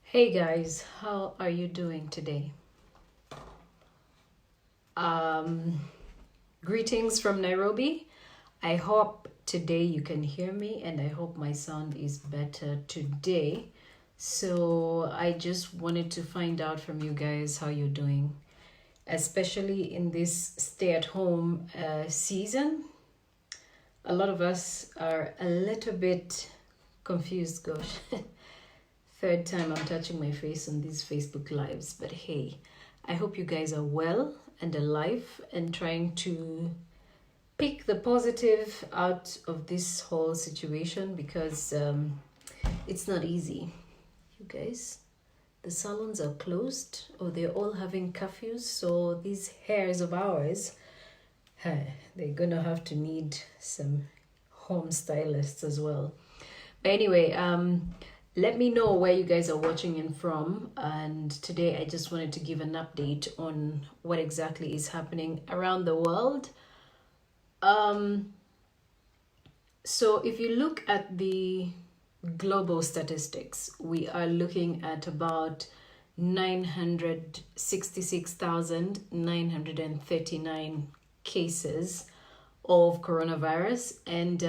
Hey guys, how are you doing today? Um, Greetings from Nairobi. I hope today you can hear me and I hope my sound is better today. So I just wanted to find out from you guys how you're doing, especially in this stay-at-home season. A lot of us are a little bit confused, gosh. Third time I'm touching my face on these Facebook lives, but hey, I hope you guys are well and alive and trying to pick the positive out of this whole situation because it's not easy. You guys, the salons are closed or they're all having curfews, so these hairs of ours, they're gonna have to need some home stylists as well. But anyway, let me know where you guys are watching in from. And today I just wanted to give an update on what exactly is happening around the world. So if you look at the global statistics, we are looking at about 966,939 cases of coronavirus, and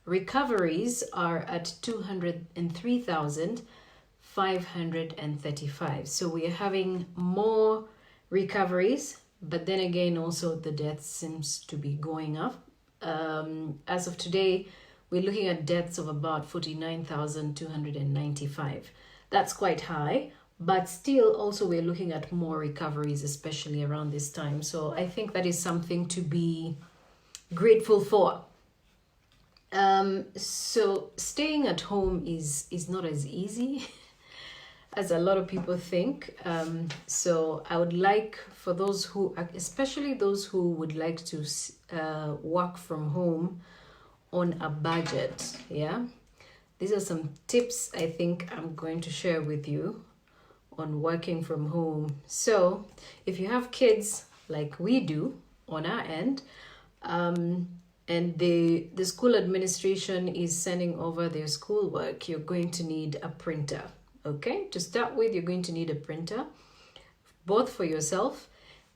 recoveries are at 203,535. So we are having more recoveries, but then again, also the deaths seems to be going up. As of today, we're looking at deaths of about 49,295. That's quite high, but still also we're looking at more recoveries, especially around this time. So I think that is something to be grateful for. So staying at home is not as easy as a lot of people think. So I would like for those who, especially those who would like to work from home on a budget, yeah? These are some tips I think I'm going to share with you on working from home. So if you have kids like we do on our end, and the school administration is sending over their schoolwork, you're going to need a printer. Okay, to start with, you're going to need a printer, both for yourself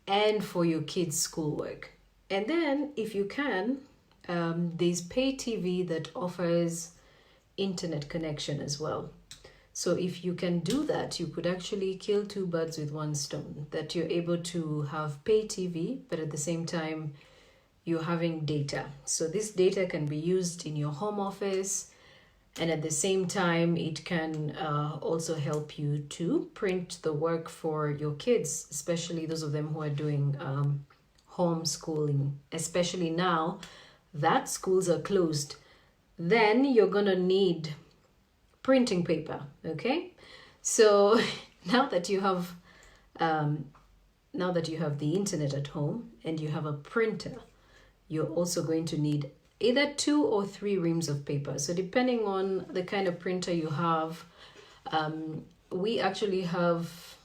and for your kids' schoolwork. And then, if you can, there's pay TV that offers internet connection as well. So if you can do that, you could actually kill two birds with one stone, that you're able to have pay TV, but at the same time, you're having data. So this data can be used in your home office, and at the same time, it can also help you to print the work for your kids, especially those of them who are doing homeschooling, especially now that schools are closed. Then you're gonna need printing paper, okay? So now that you have the internet at home and you have a printer, you're also going to need either 2 or 3 reams of paper. So depending on the kind of printer you have, we actually have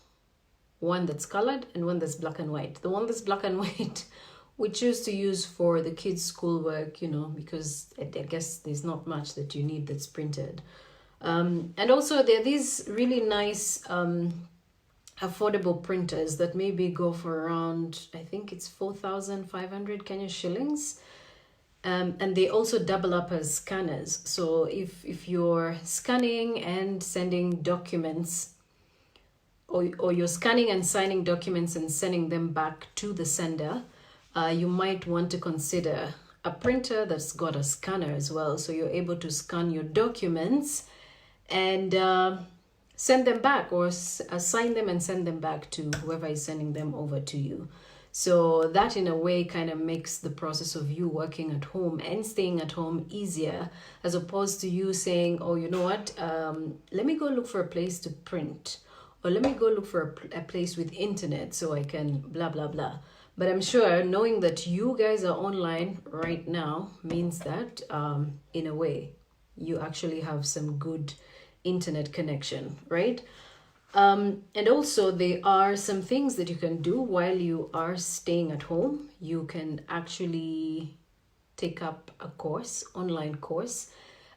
one that's colored and one that's black and white. The one that's black and white, we choose to use for the kids' schoolwork, because I guess there's not much that you need that's printed. And also there are these really nice affordable printers that maybe go for around, I think it's 4,500 Kenya shillings. And they also double up as scanners. So if you're scanning and sending documents, or you're scanning and signing documents and sending them back to the sender, you might want to consider a printer that's got a scanner as well. So you're able to scan your documents and send them back, or assign them and send them back to whoever is sending them over to you. So that in a way kind of makes the process of you working at home and staying at home easier, as opposed to you saying, oh, you know what, let me go look for a place to print, or let me go look for a place with internet so I can blah, blah, blah. But I'm sure knowing that you guys are online right now means that in a way you actually have some good internet connection, right? And also there are some things that you can do while you are staying at home. You can actually take up a course, online course.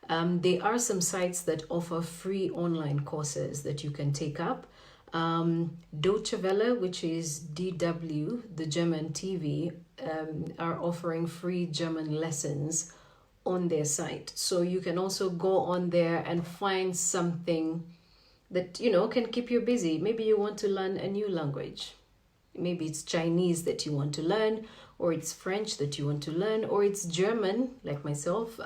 There are some sites that offer free online courses that you can take up. Deutsche Welle, which is DW, the German TV, are offering free German lessons on their site. So you can also go on there and find something that, can keep you busy. Maybe you want to learn a new language. Maybe it's Chinese that you want to learn, or it's French that you want to learn, or it's German, like myself.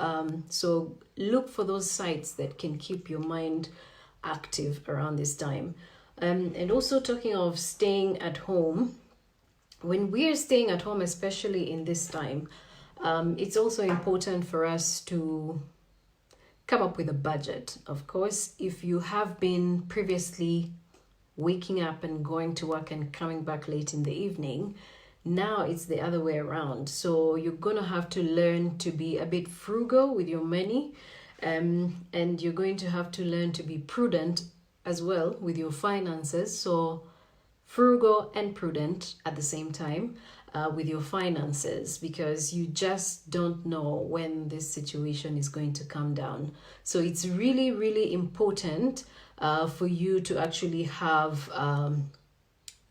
So look for those sites that can keep your mind active around this time. And also, talking of staying at home, when we're staying at home, especially in this time, it's also important for us to come up with a budget. Of course, if you have been previously waking up and going to work and coming back late in the evening, now it's the other way around. So you're going to have to learn to be a bit frugal with your money, and you're going to have to learn to be prudent as well with your finances. So frugal and prudent at the same time with your finances, because you just don't know when this situation is going to come down. So it's really, really important for you to actually have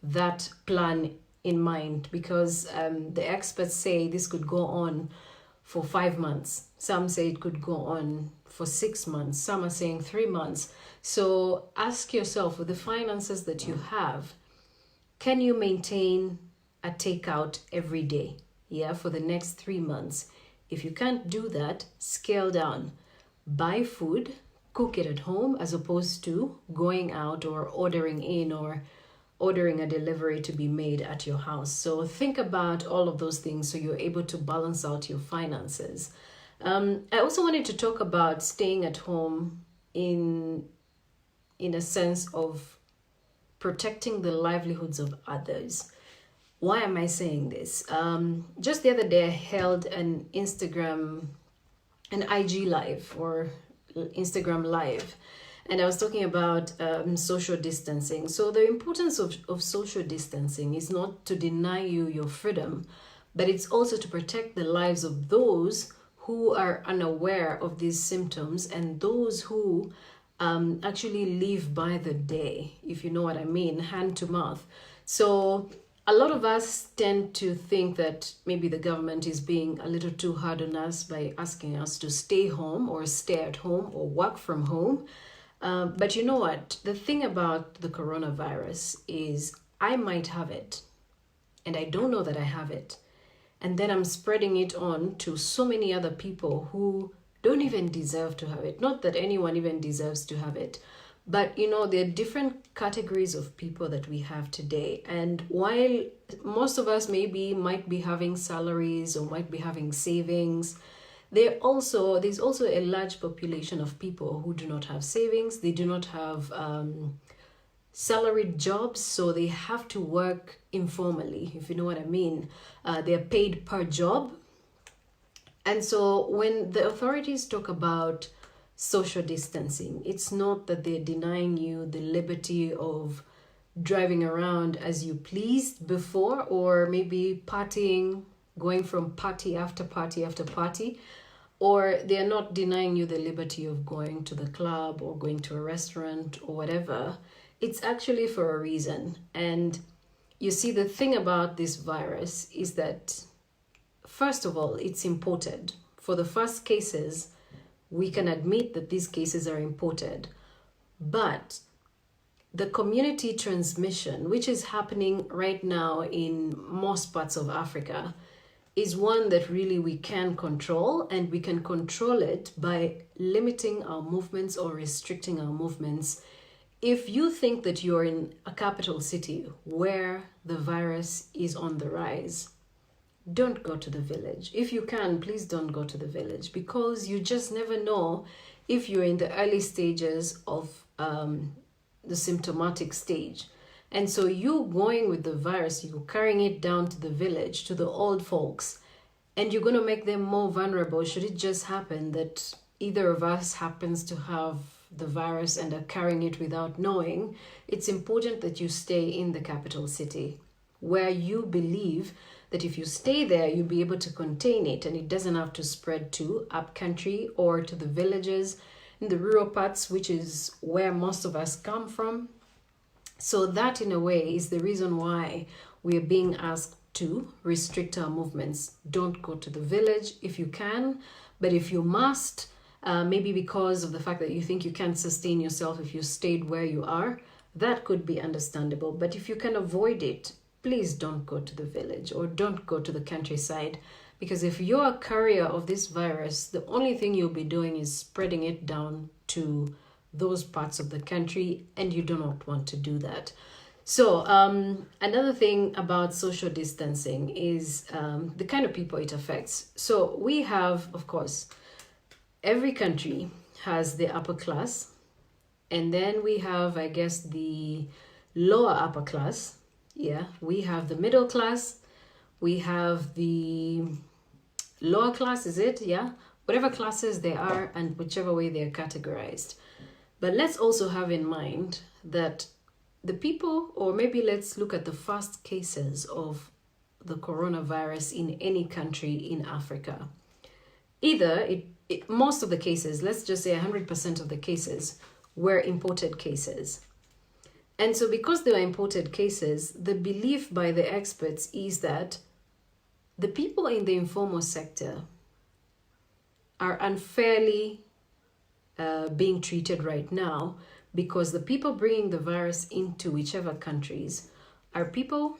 that plan in mind, because the experts say this could go on for 5 months. Some say it could go on for 6 months. Some are saying 3 months. So ask yourself, with the finances that you have, can you maintain a takeout every day? Yeah, for the next 3 months. If you can't do that, scale down. Buy food, cook it at home, as opposed to going out or ordering in or ordering a delivery to be made at your house. So think about all of those things so you're able to balance out your finances. I also wanted to talk about staying at home in a sense of protecting the livelihoods of others. Why am I saying this? Just the other day, I held an IG live or Instagram live, and I was talking about social distancing. So the importance of social distancing is not to deny you your freedom, but it's also to protect the lives of those who are unaware of these symptoms and those who actually live by the day, if you know what I mean, hand to mouth. So a lot of us tend to think that maybe the government is being a little too hard on us by asking us to stay home or stay at home or work from home. But you know what? The thing about the coronavirus is I might have it and I don't know that I have it. And then I'm spreading it on to so many other people who don't even deserve to have it. Not that anyone even deserves to have it. But, there are different categories of people that we have today. And while most of us might be having salaries or might be having savings, there's also a large population of people who do not have savings. They do not have salaried jobs, so they have to work informally, if you know what I mean. They're paid per job. And so when the authorities talk about social distancing, it's not that they're denying you the liberty of driving around as you pleased before, or maybe partying, going from party after party after party, or they're not denying you the liberty of going to the club or going to a restaurant or whatever. It's actually for a reason. And you see, the thing about this virus is that, first of all, it's imported. For the first cases, we can admit that these cases are imported. But the community transmission, which is happening right now in most parts of Africa, is one that really we can control, and we can control it by limiting our movements or restricting our movements. If you think that you're in a capital city where the virus is on the rise, don't go to the village. If you can, please don't go to the village, because you just never know if you're in the early stages of the symptomatic stage. And so you going with the virus, you're carrying it down to the village, to the old folks, and you're going to make them more vulnerable should it just happen that either of us happens to have the virus and are carrying it without knowing. It's important that you stay in the capital city where you believe that if you stay there, you'll be able to contain it and it doesn't have to spread to up country or to the villages in the rural parts, which is where most of us come from. So that in a way is the reason why we are being asked to restrict our movements. Don't go to the village if you can, but if you must, maybe because of the fact that you think you can't sustain yourself if you stayed where you are, that could be understandable. But if you can avoid it, please don't go to the village or don't go to the countryside, because if you're a carrier of this virus, the only thing you'll be doing is spreading it down to those parts of the country, and you do not want to do that. So another thing about social distancing is the kind of people it affects. So we have, of course, every country has the upper class, and then we have, I guess, the lower upper class. Yeah, we have the middle class, we have the lower class, is it? Yeah, whatever classes they are and whichever way they are categorized. But let's also have in mind that the people, or maybe let's look at the first cases of the coronavirus in any country in Africa. Either most of the cases, let's just say 100% of the cases, were imported cases. And so because they were imported cases, the belief by the experts is that the people in the informal sector are unfairly being treated right now, because the people bringing the virus into whichever countries are people,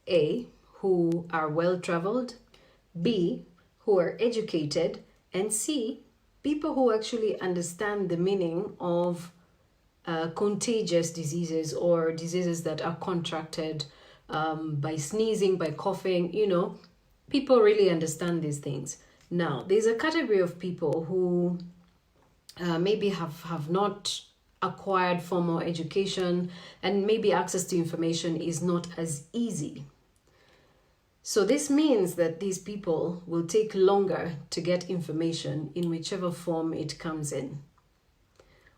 A, who are well-traveled, B, who are educated, and C, people who actually understand the meaning of contagious diseases or diseases that are contracted by sneezing, by coughing, people really understand these things. Now, there's a category of people who maybe have not acquired formal education, and maybe access to information is not as easy. So this means that these people will take longer to get information in whichever form it comes in.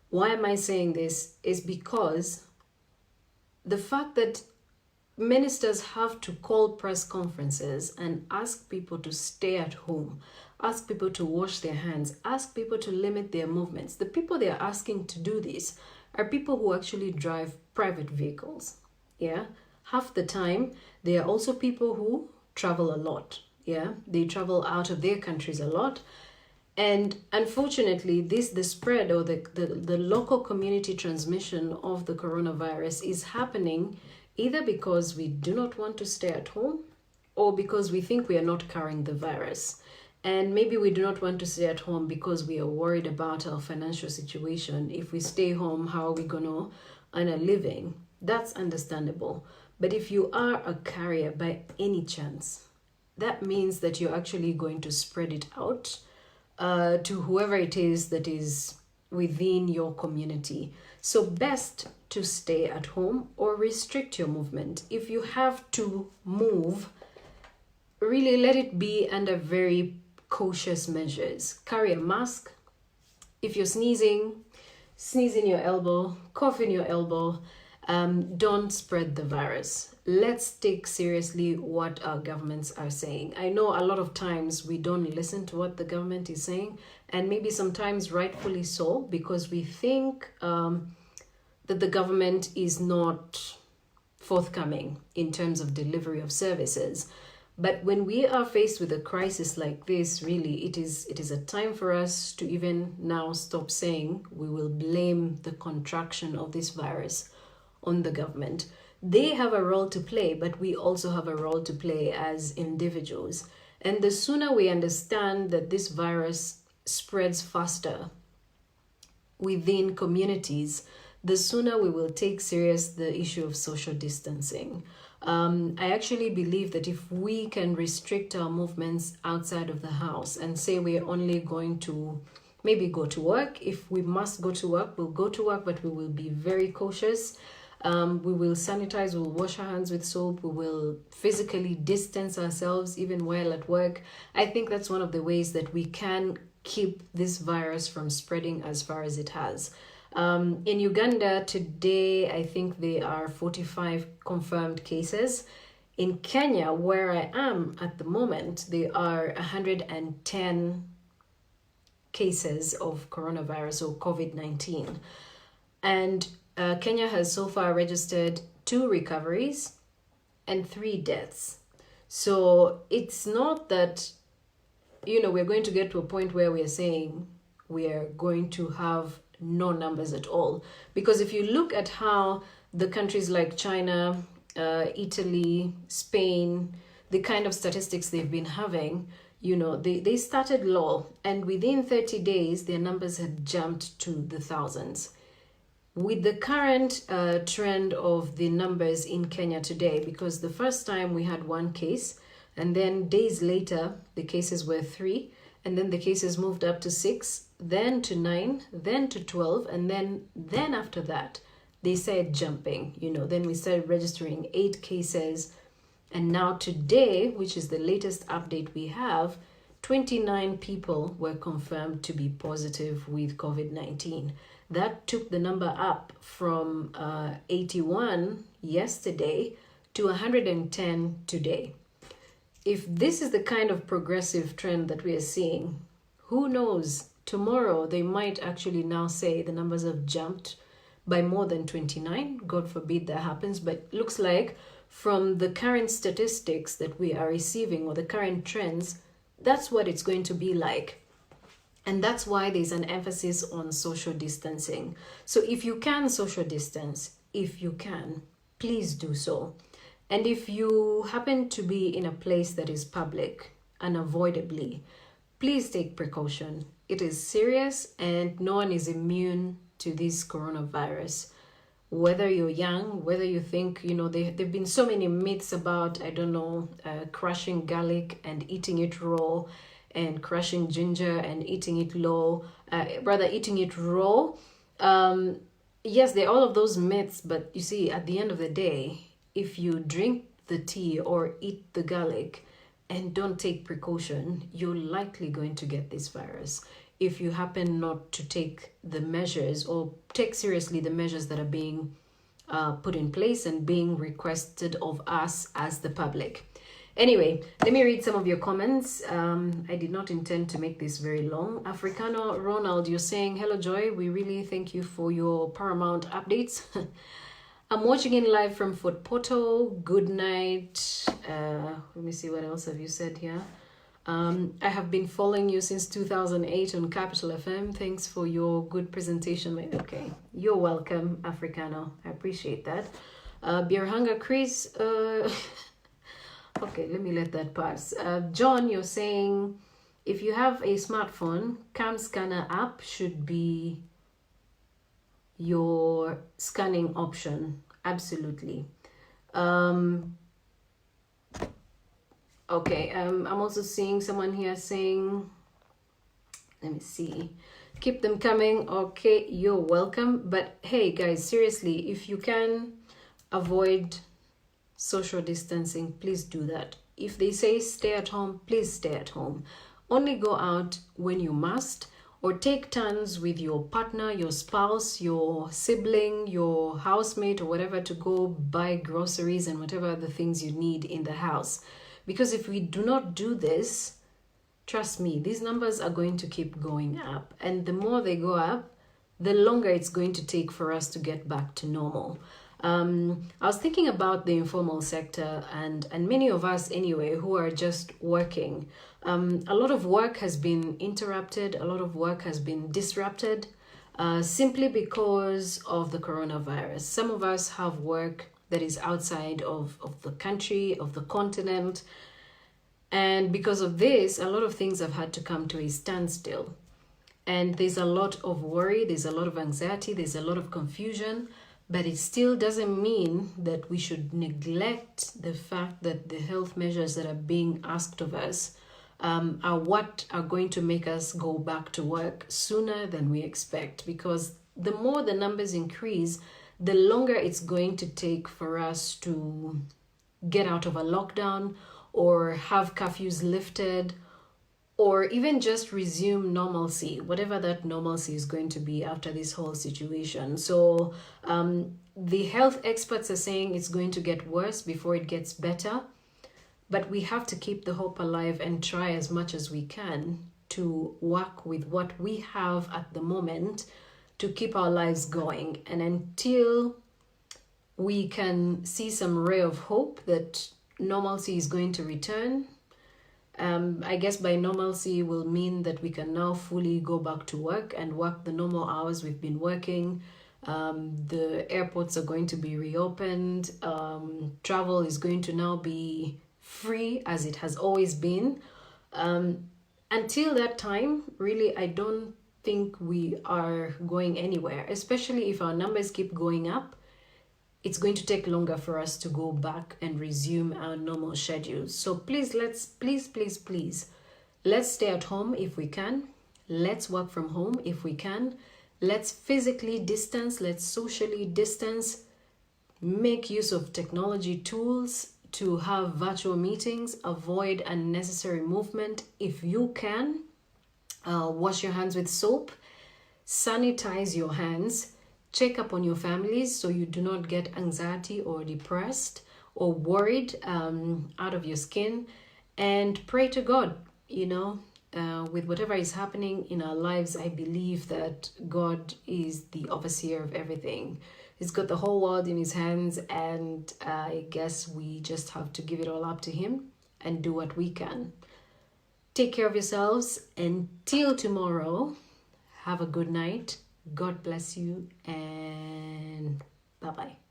Why am I saying this? Is because the fact that ministers have to call press conferences and ask people to stay at home, ask people to wash their hands, ask people to limit their movements. The people they are asking to do this are people who actually drive private vehicles. Yeah, half the time they are also people who travel a lot. Yeah, they travel out of their countries a lot. And unfortunately, the spread or the local community transmission of the coronavirus is happening either because we do not want to stay at home or because we think we are not carrying the virus. And maybe we do not want to stay at home because we are worried about our financial situation. If we stay home, how are we going to earn a living? That's understandable. But if you are a carrier by any chance, that means that you're actually going to spread it out to whoever it is that is within your community. So best to stay at home or restrict your movement. If you have to move, really let it be under very cautious measures. Carry a mask. If you're sneezing, sneeze in your elbow, cough in your elbow. Don't spread the virus. Let's take seriously what our governments are saying. I know a lot of times we don't listen to what the government is saying, and maybe sometimes rightfully so, because we think that the government is not forthcoming in terms of delivery of services. But when we are faced with a crisis like this, really, it is a time for us to even now stop saying we will blame the contraction of this virus on the government. They have a role to play, but we also have a role to play as individuals. And the sooner we understand that this virus spreads faster within communities, the sooner we will take serious the issue of social distancing. I actually believe that if we can restrict our movements outside of the house and say we're only going to maybe go to work, if we must go to work, we'll go to work, but we will be very cautious. We will sanitize, we'll wash our hands with soap, we will physically distance ourselves even while at work. I think that's one of the ways that we can keep this virus from spreading as far as it has. In Uganda today, I think there are 45 confirmed cases. In Kenya, where I am at the moment, there are 110 cases of coronavirus or COVID-19. And Kenya has so far registered 2 recoveries and 3 deaths. So it's not that, we're going to get to a point where we're saying we are going to have no numbers at all. Because if you look at how the countries like China, Italy, Spain, the kind of statistics they've been having, they started low, and within 30 days, their numbers had jumped to the thousands. With the current trend of the numbers in Kenya today, because the first time we had 1 case, and then days later, the cases were 3, and then the cases moved up to 6, then to 9, then to 12, and then after that, they started jumping. Then we started registering 8 cases, and now today, which is the latest update we have, 29 people were confirmed to be positive with COVID-19. That took the number up from 81 yesterday to 110 today. If this is the kind of progressive trend that we are seeing, who knows? Tomorrow, they might actually now say the numbers have jumped by more than 29. God forbid that happens, but it looks like from the current statistics that we are receiving or the current trends, that's what it's going to be like. And that's why there's an emphasis on social distancing. So if you can social distance, if you can, please do so. And if you happen to be in a place that is public, unavoidably, please take precaution. It is serious and no one is immune to this coronavirus. Whether you're young, whether you think, there've been so many myths about, crushing garlic and eating it raw, and crushing ginger and eating it eating it raw. Yes, there are all of those myths, but you see, at the end of the day, if you drink the tea or eat the garlic and don't take precaution, you're likely going to get this virus. If you happen not to take the measures or take seriously the measures that are being put in place and being requested of us as the public. Anyway, let me read some of your comments. I did not intend to make this very long. Africano Ronald, you're saying, hello Joy, we really thank you for your paramount updates. I'm watching in live from Fort Portal. Good night. Let me see, what else have you said here? I have been following you since 2008 on Capital FM. Thanks for your good presentation. Okay, you're welcome, Africano. I appreciate that. Beer Hunger Chris. Okay, let me let that pass. John, you're saying if you have a smartphone, Cam Scanner app should be your scanning option. Absolutely. Okay, I'm also seeing someone here saying, let me see, keep them coming. Okay, you're welcome. But hey guys, seriously, if you can avoid social distancing, please do that. If they say stay at home, please stay at home. Only go out when you must, or take turns with your partner, your spouse, your sibling, your housemate, or whatever, to go buy groceries and whatever other things you need in the house. Because if we do not do this, trust me, these numbers are going to keep going up. And the more they go up, the longer it's going to take for us to get back to normal. I was thinking about the informal sector and many of us anyway who are just working. A lot of work has been interrupted, a lot of work has been disrupted simply because of the coronavirus. Some of us have work that is outside of the country, of the continent. And because of this, a lot of things have had to come to a standstill. And there's a lot of worry, there's a lot of anxiety, there's a lot of confusion. But it still doesn't mean that we should neglect the fact that the health measures that are being asked of us are what are going to make us go back to work sooner than we expect. Because the more the numbers increase, the longer it's going to take for us to get out of a lockdown or have curfews lifted or even just resume normalcy, whatever that normalcy is going to be after this whole situation. So the health experts are saying it's going to get worse before it gets better, but we have to keep the hope alive and try as much as we can to work with what we have at the moment to keep our lives going. And until we can see some ray of hope that normalcy is going to return, I guess by normalcy will mean that we can now fully go back to work and work the normal hours we've been working. The airports are going to be reopened. Travel is going to now be free as it has always been. Until that time, really, I don't think we are going anywhere, especially if our numbers keep going up. It's going to take longer for us to go back and resume our normal schedules. So please, let's stay at home if we can. Let's work from home if we can. Let's physically distance. Let's socially distance. Make use of technology tools to have virtual meetings. Avoid unnecessary movement if you can. Wash your hands with soap. Sanitize your hands. Check up on your families so you do not get anxiety or depressed or worried out of your skin. And pray to God, with whatever is happening in our lives. I believe that God is the overseer of everything. He's got the whole world in his hands, and I guess we just have to give it all up to him and do what we can. Take care of yourselves. Until tomorrow, have a good night. God bless you, and bye-bye.